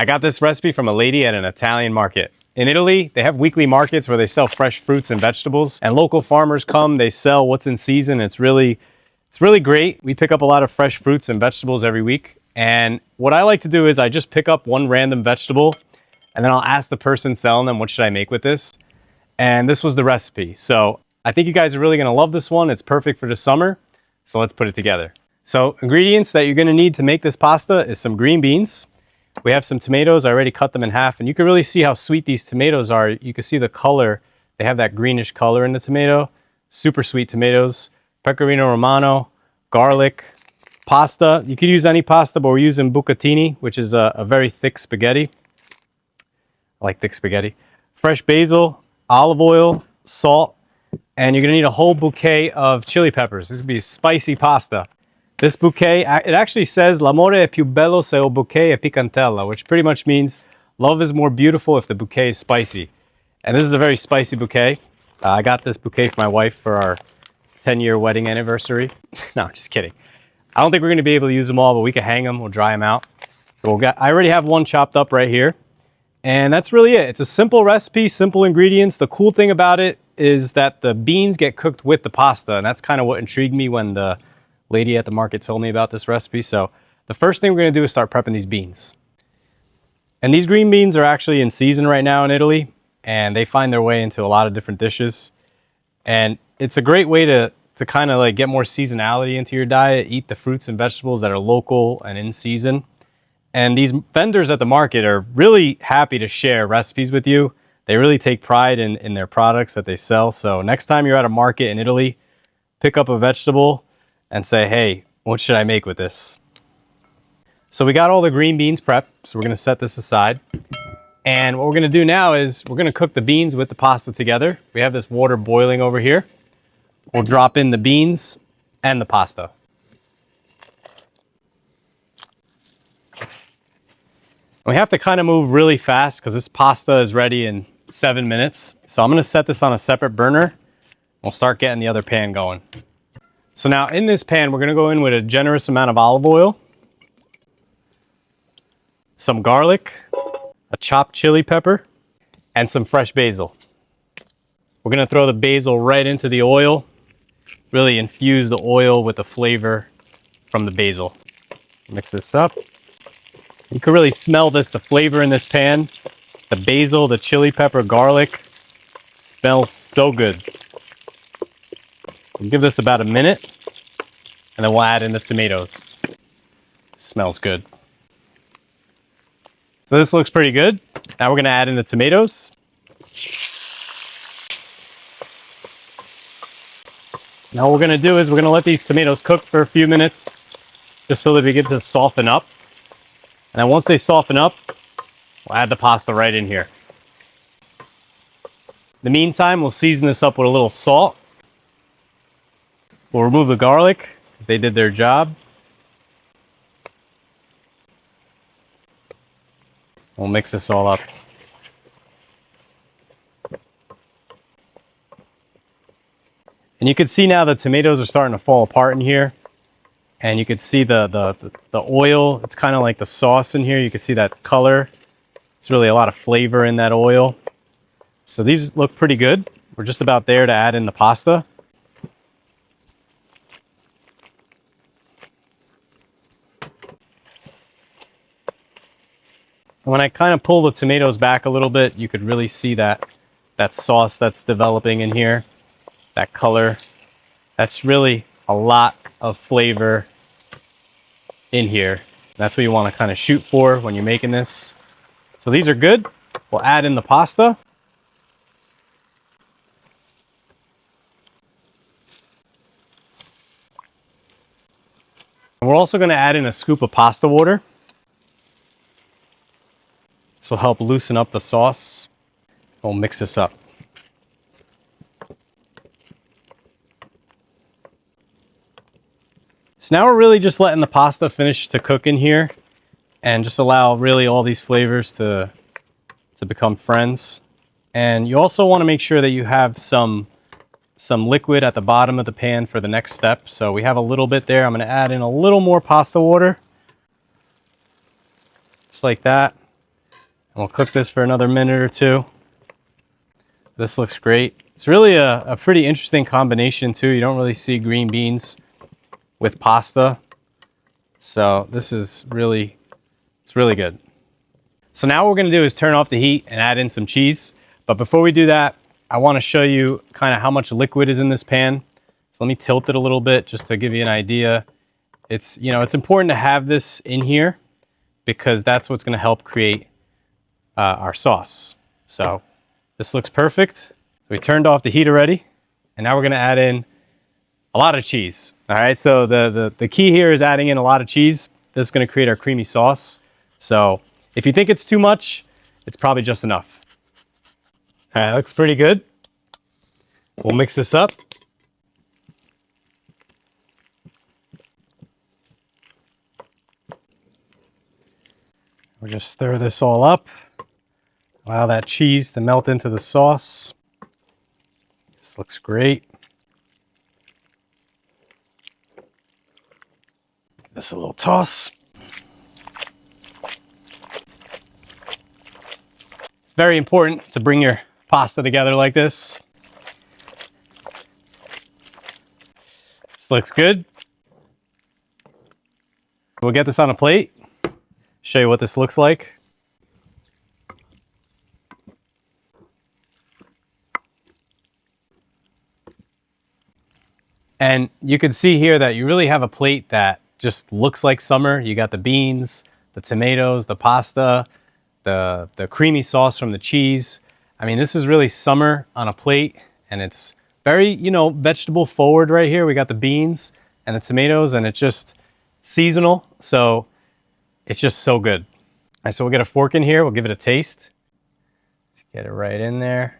I got this recipe from a lady at an Italian market. In Italy, they have weekly markets where they sell fresh fruits and vegetables, and local farmers come, they sell what's in season. It's really great. We pick up a lot of fresh fruits and vegetables every week. And what I like to do is I just pick up one random vegetable and then I'll ask the person selling them, what should I make with this? And this was the recipe. So I think you guys are really gonna love this one. It's perfect for the summer. So let's put it together. So ingredients that you're gonna need to make this pasta is some green beans. We have some tomatoes. I already cut them in half, and you can really see how sweet these tomatoes are. You can see the color. They have that greenish color in the tomato. Super sweet tomatoes. Pecorino Romano, garlic, pasta. You could use any pasta, but we're using bucantini, which is a very thick spaghetti. I like thick spaghetti. Fresh basil, olive oil, salt, and you're gonna need a whole bouquet of chili peppers. This would be spicy pasta. This bouquet, it actually says, l'amore è più bello se il bouquet è picantella, which pretty much means love is more beautiful if the bouquet is spicy. And this is a very spicy bouquet. I got this bouquet for my wife for our 10-year wedding anniversary. No, just kidding. I don't think we're gonna be able to use them all, but we can hang them, we'll dry them out. So I already have one chopped up right here. And that's really it. It's a simple recipe, simple ingredients. The cool thing about it is that the beans get cooked with the pasta, and that's kind of what intrigued me when the lady at the market told me about this recipe. So the first thing we're gonna do is start prepping these beans. And these green beans are actually in season right now in Italy, and they find their way into a lot of different dishes. And it's a great way to kind of like get more seasonality into your diet, eat the fruits and vegetables that are local and in season. And these vendors at the market are really happy to share recipes with you. They really take pride in their products that they sell. So next time you're at a market in Italy, pick up a vegetable and say, hey, what should I make with this? So we got all the green beans prepped, so we're gonna set this aside. And what we're gonna do now is we're gonna cook the beans with the pasta together. We have this water boiling over here. We'll drop in the beans and the pasta. We have to kind of move really fast because this pasta is ready in 7 minutes. So I'm gonna set this on a separate burner. We'll start getting the other pan going. So now in this pan, we're gonna go in with a generous amount of olive oil, some garlic, a chopped chili pepper, and some fresh basil. We're gonna throw the basil right into the oil, really infuse the oil with the flavor from the basil. Mix this up. You can really smell this, the flavor in this pan. The basil, the chili pepper, garlic, smells so good. We'll give this about a minute, and then we'll add in the tomatoes. Smells good. So this looks pretty good. Now we're gonna add in the tomatoes. Now what we're gonna do is we're gonna let these tomatoes cook for a few minutes, just so that we get to soften up. And then once they soften up, we'll add the pasta right in here. In the meantime, we'll season this up with a little salt. We'll remove the garlic. They did their job. We'll mix this all up. And you can see now the tomatoes are starting to fall apart in here. And you can see the oil. It's kind of like the sauce in here. You can see that color. It's really a lot of flavor in that oil. So these look pretty good. We're just about there to add in the pasta. And when I kind of pull the tomatoes back a little bit, you could really see that sauce that's developing in here. That color. That's really a lot of flavor in here. That's what you want to kind of shoot for when you're making this. So these are good. We'll add in the pasta. And we're also going to add in a scoop of pasta water. This will help loosen up the sauce. We'll mix this up. So now we're really just letting the pasta finish to cook in here and just allow really all these flavors to become friends. And you also want to make sure that you have some liquid at the bottom of the pan for the next step. So we have a little bit there. I'm going to add in a little more pasta water. Just like that. we'll cook this for another minute or two. This looks great. It's really a pretty interesting combination too. You don't really see green beans with pasta. So this is really, it's really good. So now what we're gonna do is turn off the heat and add in some cheese. But before we do that, I wanna show you kind of how much liquid is in this pan. So let me tilt it a little bit just to give you an idea. It's, you know, it's important to have this in here because that's what's gonna help create our sauce. So this looks perfect. We turned off the heat already, and now we're gonna add in a lot of cheese. All right, so the key here is adding in a lot of cheese. This is gonna create our creamy sauce. So if you think it's too much, it's probably just enough. All right, looks pretty good. We'll mix this up. We'll just stir this all up. Allow that cheese to melt into the sauce. This looks great. Give this a little toss. It's very important to bring your pasta together like this. This looks good. We'll get this on a plate. Show you what this looks like. And you can see here that you really have a plate that just looks like summer. You got the beans, the tomatoes, the pasta, the creamy sauce from the cheese. I mean, this is really summer on a plate, and it's very, you know, vegetable forward right here. We got the beans and the tomatoes, and it's just seasonal. So it's just so good. All right, so we'll get a fork in here. We'll give it a taste. Just get it right in there.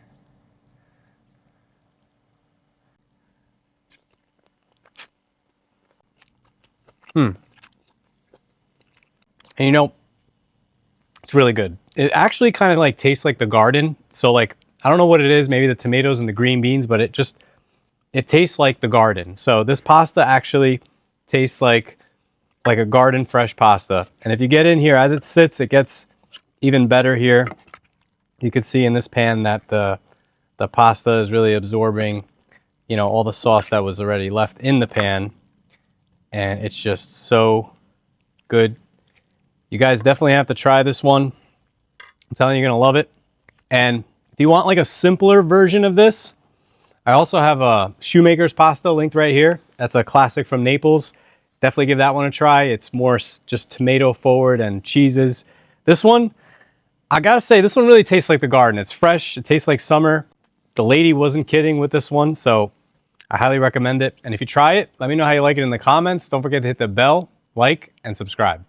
And you know, it's really good. It actually kind of like tastes like the garden. So like, I don't know what it is, maybe the tomatoes and the green beans, but it tastes like the garden. So this pasta actually tastes like a garden fresh pasta. And if you get in here, as it sits, it gets even better here. You can see in this pan that the pasta is really absorbing, you know, all the sauce that was already left in the pan. And it's just so good. You guys definitely have to try this one. I'm telling you, you're gonna love it. And if you want like a simpler version of this, I also have a shoemaker's pasta linked right here. That's a classic from Naples. Definitely give that one a try. It's more just tomato forward and cheeses. This one, I gotta say, this one really tastes like the garden. It's fresh, it tastes like summer. The lady wasn't kidding with this one, so I highly recommend it. And if you try it, let me know how you like it in the comments. Don't forget to hit the bell, like, and subscribe.